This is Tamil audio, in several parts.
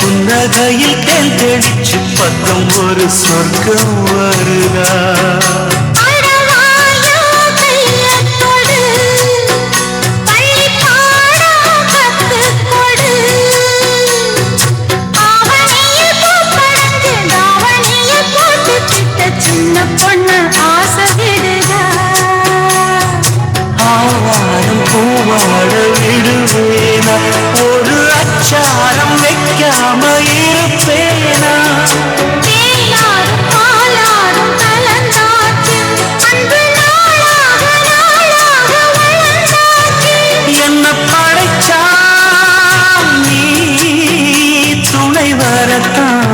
புன்னகையில் தேன் தெளிச்சு பக்கம் ஒரு சொர்க்கம் வருதா சின்ன பொண்ணு ஆசை விடுதா ஆவாரம் பூவாட விடுவேனா ஒரு அச்சாரம் வைக்காம இருப்பேனா என்ன படைச்சா நீ துணை வரத்தான்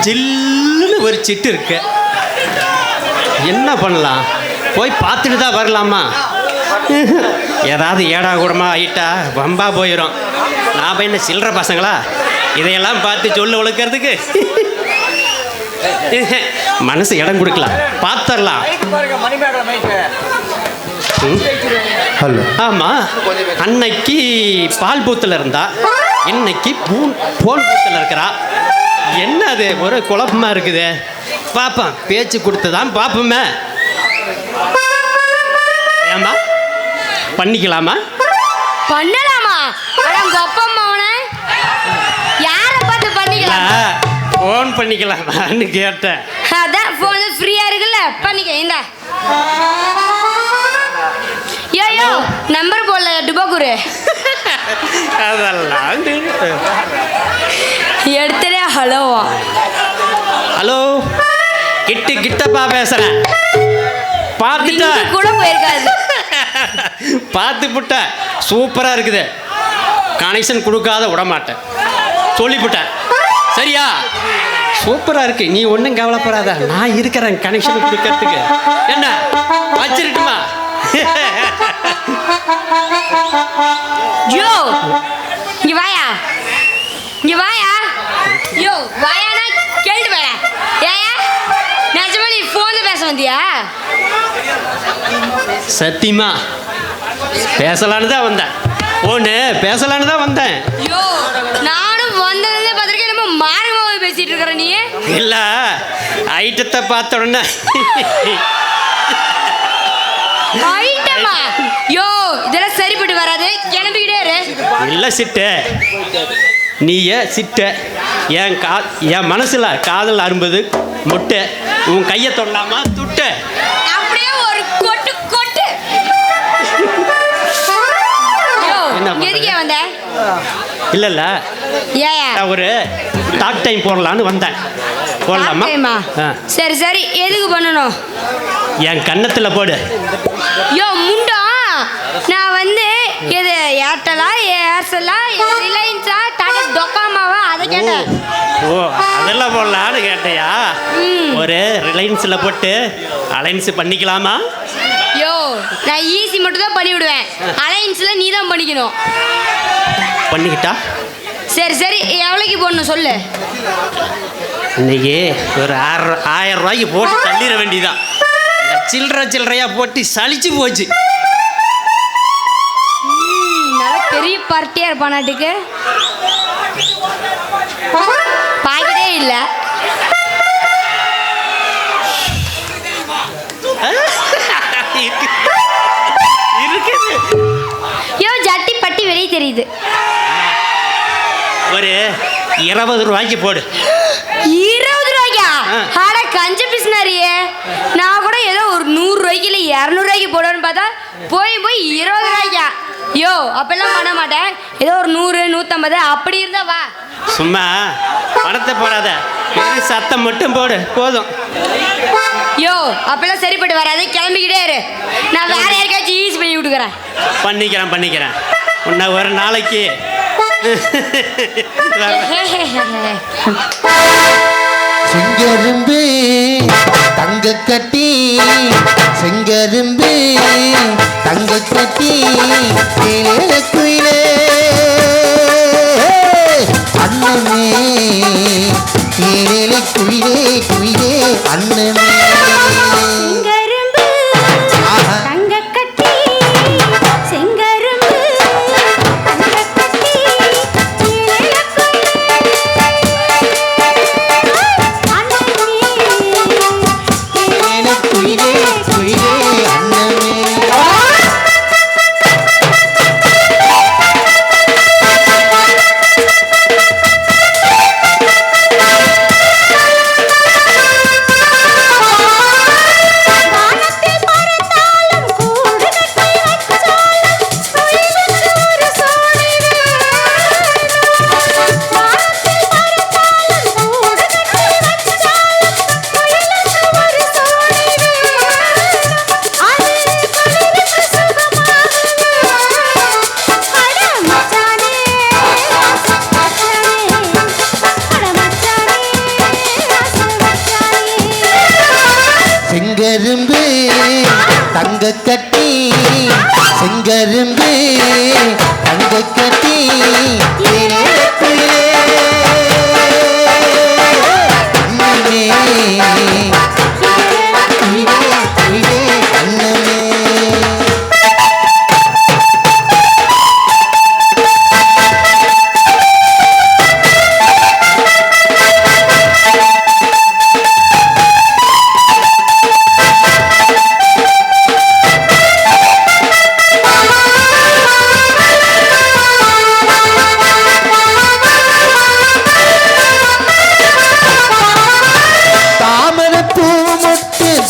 ஜில்லுன்னு ஒரு சிட்டு இருக்கு. என்ன பண்ணலாம்? போய் பார்த்துட்டு தான் வரலாமா? ஏதாவது ஏடா கூடமா ஆயிட்டா வம்பா போயிடும். நான் என்ன சில்லற பசங்களா இதையெல்லாம் பார்த்து சொல்லு ஒழுக்கிறதுக்கு? மனசு இடம் கொடுக்கலாம், பார்த்துடலாம். ஆமா, அன்னைக்கு பால் பூத்தில் இருந்தா, இன்னைக்கு போன் பூத்தில் இருக்கிறா. என்ன அது ஒரு குழப்பமா இருக்குது? பாப்பா பேச்சு கொடுத்துதான் பாப்போமே. ஏமா பண்ணிக்கலாமா? பண்ணலாமா? யாரை பார்த்து பண்ணிக்கலாம்? ஃபோன் பண்ணிக்கலாமான்னு கேட்டேன். அதான் ஃபோன் ஃப்ரீயா இருக்குல்ல, பண்ணிக்க. இந்த யோ நம்பர் போடல டுபாக்குரு. அதெல்லாம் எடுத்துடே. ஹலோ ஹலோ, கிட்டப்பா பேசுறேன். பார்த்துட்டா கூட போயிருக்காது. பார்த்துப்புட்ட சூப்பரா இருக்குது. கனெக்ஷன் கொடுக்காத விடமாட்டேன் சொல்லிவிட்டேன். சரியா? சூப்பரா இருக்கு. நீ ஒன்றும் கவலைப்படாத, நான் இருக்கிறேன் கனெக்ஷன் கொடுக்கறதுக்கு. என்ன வச்சிருக்குமா? யோ இங்க வாயா, இங்க வாயா. யோ வாயானா கேள்வி வாயா. ஏயா நிஜமா நீ ஃபோன்ல பேச வந்தியா? சத்தியமா பேசலான்னு தான் வந்தேன். ஒன்று பேசலான்னு தான் வந்தேன். யோ நானும் வந்ததுல பார்த்துருக்கேன். நம்ம மாறமாவே பேசிட்டு இருக்கிற நீ. இல்லை, ஐட்டத்தை பார்த்த உடனே ஐட்டமா? யோ இதெல்லாம் சரிப்பட்டு வராது, கிளம்பிக்கிட்டே இரு. இல்லை சிட்டு, நீயே சிட்டு. என் மனசுல காதல் அரும்பது முட்டை. உன் கையை தொடலாமா துட்டு? அப்படியே ஒரு கொட்டு கொட்டு. யோ எதுக்கே வந்த? இல்ல ஏயா ஒரு டாக் டைம் போடலான்னு வந்தேன். போடலாமா? சரி சரி, எதுக்கு பண்ணணும்? என் கன்னத்துல போடு. யோ முண்டா, நான் வந்து எது ஏர்டெல்லா, ஏர்செல்லா, ரிலையன்ஸா, டாடா டொக்காமாவா அதை கேட்டேன். ஓ அதெல்லாம் போடலான்னு கேட்டையா? ஒரு ரிலையன்ஸில் போட்டு அலைன்ஸ் பண்ணிக்கலாமா? யோ நான் ஈஸி மட்டும் தான் பண்ணி விடுவேன். அலைன்ஸில் நீ தான் பண்ணிக்கணும். பண்ணிக்கிட்டா? சரி சரி, எவ்வளோக்கு போடணும் சொல்லு. இன்னைக்கு ஒரு 1000 ரூபாய்க்கு போட்டு தள்ளிட வேண்டியதான். சில்லறையா போட்டு சலிச்சு போச்சு. நல்ல பெரிய பார்ட்டியா இருப்பானாட்டுக்கு. பாக்கெட்டே இல்லை. யோ ஜட்டி பட்டி வெளியே தெரியுது. ஒரு 20 ரூபாய்க்கு போடு. 20 ரூபாய்க்கா? ஆட கஞ்ச பிசினாரியே. நான் கூட ஏதோ ஒரு 100 ரூபாய்க்கு இல்லை 200 ரூபாய்க்கு போடுவேன்னு பார்த்தா போய் 20 ரூபாய்க்கா? யோ அப்பெல்லாம் பண்ண மாட்டேன். ஏதோ ஒரு 100 150 அப்படி இருந்தா வா. சும்மா பணத்தை போடாத, சத்தம் மட்டும் போடு போதும். யோ அப்பெல்லாம் சரிப்பட்டு வராது. கிளம்பிக்கிட்டே இரு. நான் வேற யாருக்காச்சும் யூஸ் பண்ணி விட்டுக்கிறேன். பண்ணிக்கிறேன். உன்னை ஒரு நாளைக்கு செங்கரும்பு தங்க கட்டி, செங்கரும்பு தங்க கட்டி, குயிலே அண்ணமே, ஏழை குயிலே குயிலே அண்ணமே. செங்கரும்பு தங்க கட்டி, செங்கரும்பு தங்க கட்டி, குயிலே அண்ணமே, குயிலே குயிலே அண்ணமே.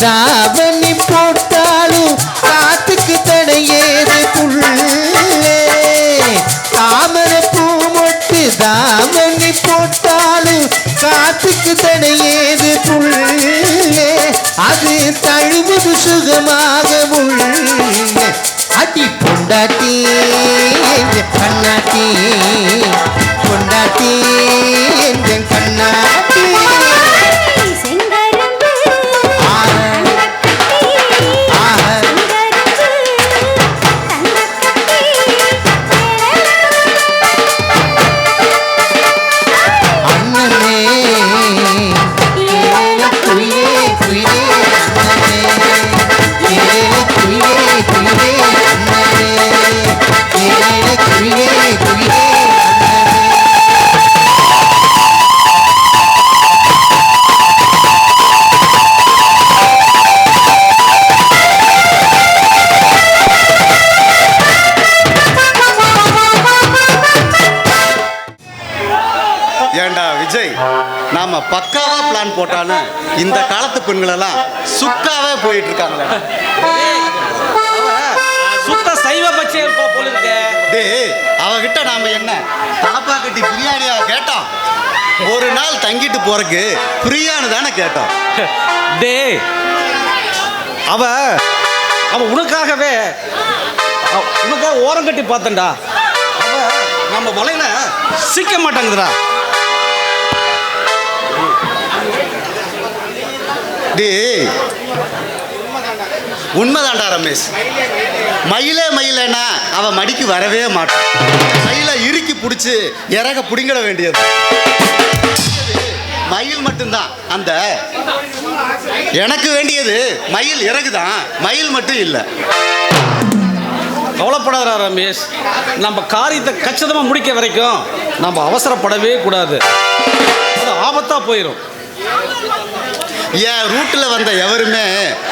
தாவணி போட்டாலும் காத்துக்கு தடையேது புள்ளே, தாமரை பூ மொட்டு தாவணி போட்டாலும் காத்துக்கு தடையேது புள்ளே, அது தழுவது சுகமாக உள்ளே. அடி பொண்டாட்டி என்ற கண்ணாட்டி, பொண்டாட்டி என்ற கண்ணாட்டி. ஏண்டா விஜய், நாம பக்காவா பிளான் போட்டாலும் இந்த காலத்து பெண்களெல்லாம் சுக்காவே போயிட்டு இருக்காங்களே. சுத்த சைவ பட்சே போல இருக்க. டேய், அவகிட்ட நாம என்ன தாப்பா கட்டி பிரியாணியா கேட்டோம்? ஒரு நாள் தங்கிட்டு போறதுக்கு பிரியாணி தானே கேட்டோம். டேய், அவ உனக்காகவே ஓரம் கட்டி பார்த்தண்டா. அவ நம்ம வலையில சிக்க மாட்டாங்குதுடா. டேய், உண்மைதான்டா ரமேஷ். மயிலேனா அவ மடிக்கு வரவே மாட்டான். கையில இறுக்கி பிடிச்சி இறக பிடிங்கிட வேண்டியது. மயில் மட்டும்தான். அந்த எனக்கு வேண்டியது மயில் இறகுதான், மயில் மட்டும் இல்லை. கவலைப்படாதடா ரமேஷ், நம்ம காரியத்தை கச்சிதமாக முடிக்க வரைக்கும் நம்ம அவசரப்படவே கூடாது. அது ஆபத்தாக போயிடும். என் ரூட்டில் வந்த எவருமே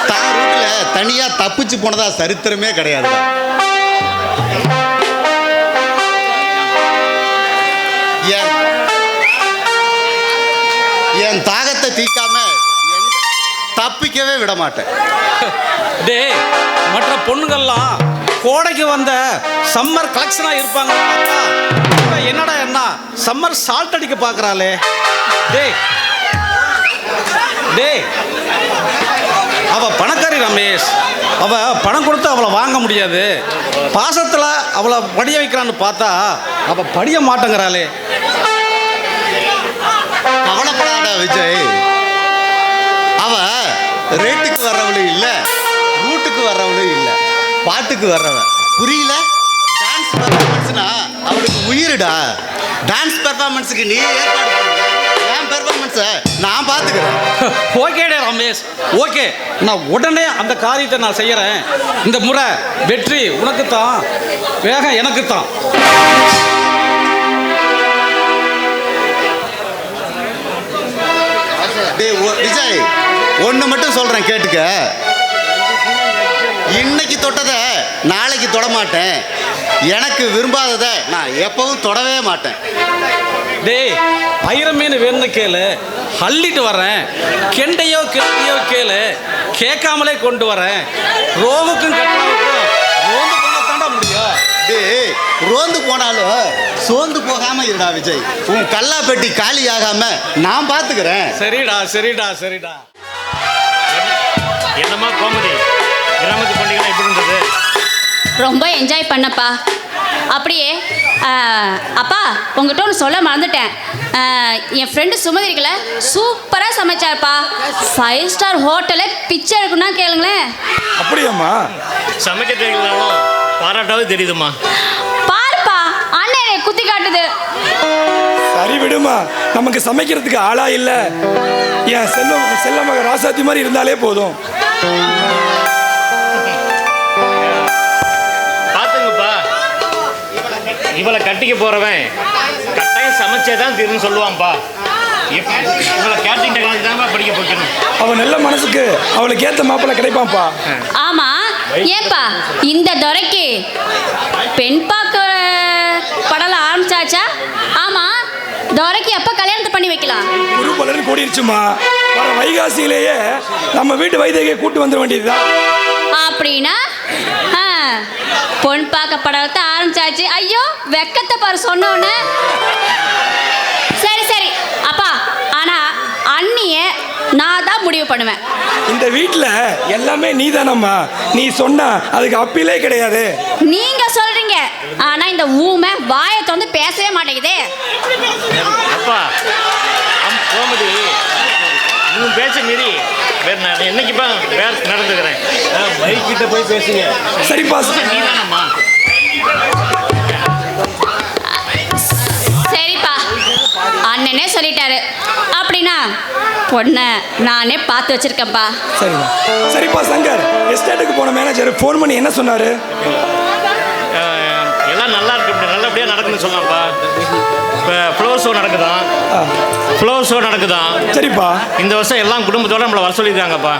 தான் ரூட்டில் தனியாக தப்பிச்சு போனதா சரித்திரமே கிடையாது. என் தாகத்தை தீர்க்காம தப்பிக்கவே விட மாட்டேன். டே, மற்ற பொண்ணுங்கள்லாம் கோடைக்கு வந்த சம்மர் கலெக்ஷனாக இருப்பாங்க. என்னடா என்ன சம்மர் சால்ட் அடிக்க பார்க்குறாளே. டே டே அவ பணக்காரி ரமேஷ். அவ பணம் கொடுத்து அவளை வாங்க முடியாது. பாசத்தில் அவளை படிய வைக்கிறான்னு பார்த்தா அவள் படிய மாட்டேங்கிறாளே. கவலைப்படாத விஜய், அவ ரேட்டுக்கு வர்றவளும் இல்லை, ரூட்டுக்கு வர்றவளும் இல்லை, பாட்டுக்கு வர்றவன். புரியல? டான்ஸ் பெர்ஃபார்மன்ஸ்னா அவளுக்கு உயிருடா. டான்ஸ் பெர்ஃபார்மன்ஸுக்கு நீ ஏற்பாடு பண்ணு, என் பெர்ஃபார்மன்ஸை நான் பார்த்துக்கிறேன். ஓகேடே ரமேஷ், ஓகே. நான் உடனே அந்த காரியத்தை நான் செய்கிறேன். இந்த முறை வெற்றி உனக்குத்தான், வேகம் எனக்குத்தான். விஜய், ஒன்று மட்டும் சொல்கிறேன் கேட்டுக்க. இன்னைக்கு தொட்டதை நாளைக்கு தொட மாட்டேன். எனக்கு விரும்பாததை நான் எப்பவும் தொடவே மாட்டேன். டேய், ஐரமீன் வேணும்னு கேளு, அள்ளிட்டு வரேன். கெண்டையோ கெண்டையோ கேளு, கேட்காமலே கொண்டு வரேன். ரோவுக்கும் கட்டாவுக்கும் ரோந்து போனதாண்டா முடியும். டேய், ரோந்து போனாலும் சோர்ந்து போகாம இருடா விஜய். உன் கல்லா பெட்டி காலி ஆகாம நான் பார்த்துக்கிறேன். சரிடா சரிடா சரிடா. என்னம்மா கோமதி, கிராமத்து பண்டிகை எப்படி இருந்தது? ரொம்ப என்ஜாய் பண்ணப்பா. அப்படியே அப்பா உங்கள்கிட்ட ஒன்று சொல்ல மறந்துட்டேன். என் ஃப்ரெண்டு சுமதிரிகளை சூப்பராக சமைச்சார்ப்பா. 5 ஸ்டார் ஹோட்டலில் பிச்சை எடுக்கணும்னா கேளுங்களேன். அப்படியாம்மா? சமைக்க தெரியலனாலும் பாராட்டாவே தெரியுதுமா. பாருப்பா, அண்ணன் குத்தி காட்டுது. சரி விடுமா, நமக்கு சமைக்கிறதுக்கு ஆளா இல்ல. என் செல்ல மக ராசாத்தி மாதிரி இருந்தாலே போதும். பாத்துங்கப்பா, இவளை கட்டிக்க போறவன் கட்டாயம் சமைச்சேதான் தீர்னு சொல்லுவான்ப்பா. இவளை கேட்டரிங் டெக்னாலஜி தான் படிக்க போய்க்கணும். அவன் நல்ல மனசுக்கு அவளுக்கு ஏத்த மாப்பிள்ளை கிடைப்பான்ப்பா. ஆமா, ஏப்பா இந்த துரைக்கு பெண் பார்க்க படல ஆரம்பிச்சாச்சா? ஆமா, துரைக்கு எப்ப கல்யாணத்தை பண்ணி வைக்கலாம்? குரு பலன் கூடிருச்சுமா. வர வைகாசியிலேயே நம்ம வீட்டு வைத்தியை கூட்டு வந்துட வேண்டியதுதான். அப்படின்னா பொன் பார்க்க படத்தை ஆரம்பிச்சாச்சு. ஐயோ வெக்கத்தை பாரு சொன்னோன்னு. சரி சரி அப்பா, ஆனா அண்ணிய நான் தான் முடிவு பண்ணுவேன். இந்த வீட்டில் எல்லாமே நீ தானம்மா. நீ சொன்னா அதுக்கு அப்பீலே கிடையாது. நீங்க சொல்றீங்க, ஆனா இந்த ஊமை வாயை திறந்து பேசவே மாட்டேங்குதே. அப்பா கோமதி, இன்னும் பேச மீறி வேற நான் என்னைக்குப்பா வேற நடந்துக்கிறேன். மைக் கிட்ட போய் பேசுங்க. சரிப்பா. நீதானம்மா? சரிப்பா, அண்ணனே சொல்லிட்டாரு. அப்படின்னா பொண்ணை நானே பார்த்து வச்சிருக்கேன்ப்பா. சரிப்பா. சரிப்பா சங்கர், எஸ்டேட்டுக்கு போன மேனேஜர் ஃபோன் பண்ணி என்ன சொன்னாரு? எல்லாம் நல்லா இருக்கு, இப்படி நல்லபடியாக நடக்குதுன்னு சொல்லலாம்ப்பா. இப்போ ஃப்ளவர் ஷோ நடக்குதான். ஃப்ளவர் ஷோ நடக்குதான். சரிப்பா. இந்த வருஷம் எல்லாம் குடும்பத்தோட நம்மளை வர சொல்லியிருக்காங்கப்பா.